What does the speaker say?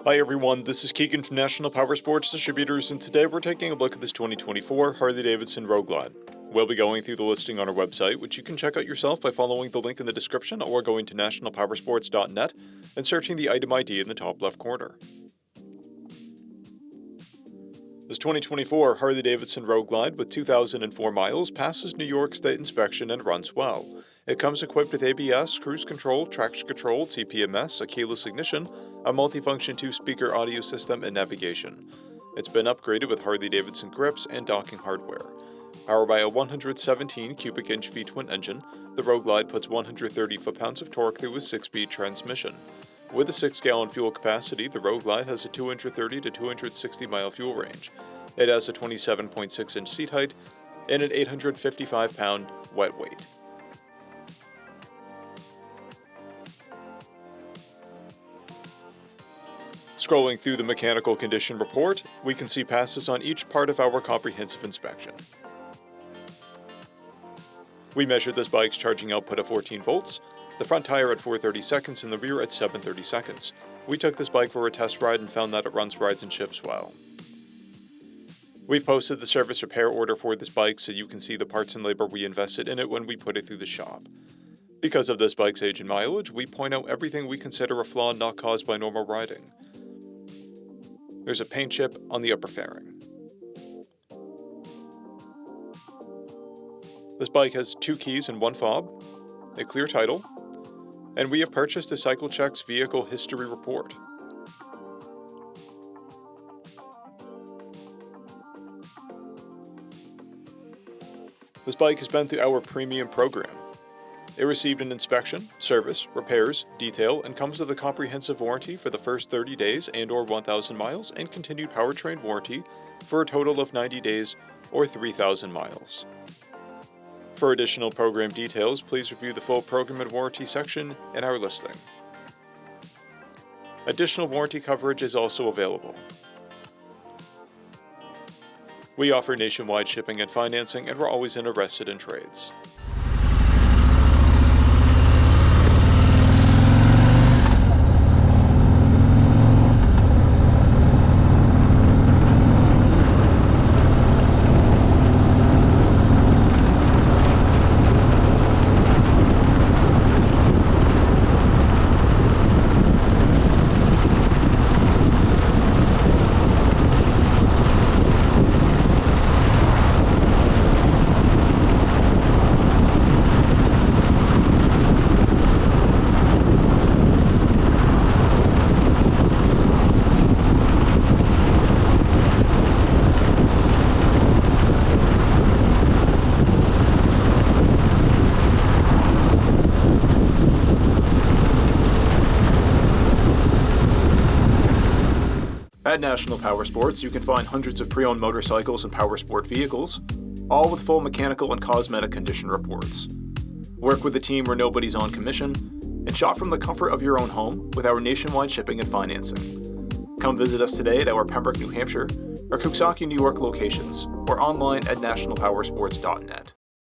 Hi everyone, this is Keegan from National Powersports Distributors, and today we're taking a look at this 2024 Harley Davidson Road Glide. We'll be going through the listing on our website, which you can check out yourself by following the link in the description or going to nationalpowersports.net and searching the item ID in the top left corner. This 2024 Harley Davidson Road Glide with 2,004 miles passes New York State inspection and runs well. It comes equipped with ABS, cruise control, traction control, TPMS, a keyless ignition, a multifunction 2-speaker audio system, and navigation. It's been upgraded with Harley Davidson grips and docking hardware. Powered by a 117 cubic inch V-twin engine, the Road Glide puts 130 foot-pounds of torque through a 6-speed transmission. With a 6-gallon fuel capacity, the Road Glide has a 230 to 260 mile fuel range. It has a 27.6 inch seat height and an 855 pound wet weight. Scrolling through the mechanical condition report, we can see passes on each part of our comprehensive inspection. We measured this bike's charging output at 14 volts, the front tire at 430 seconds and the rear at 730 seconds. We took this bike for a test ride and found that it runs, rides, and shifts well. We've posted the service repair order for this bike so you can see the parts and labor we invested in it when we put it through the shop. Because of this bike's age and mileage, we point out everything we consider a flaw not caused by normal riding. There's a paint chip on the upper fairing. This bike has 2 keys and 1 fob, a clear title, and we have purchased a CycleCheck's vehicle history report. This bike has been through our premium program. It received an inspection, service, repairs, detail, and comes with a comprehensive warranty for the first 30 days and/or 1,000 miles and continued powertrain warranty for a total of 90 days or 3,000 miles. For additional program details, please review the full program and warranty section in our listing. Additional warranty coverage is also available. We offer nationwide shipping and financing, and we're always interested in trades. At National Powersports, you can find hundreds of pre-owned motorcycles and powersport vehicles, all with full mechanical and cosmetic condition reports. Work with a team where nobody's on commission, and shop from the comfort of your own home with our nationwide shipping and financing. Come visit us today at our Pembroke, New Hampshire, or Coxsackie, New York locations, or online at nationalpowersports.net.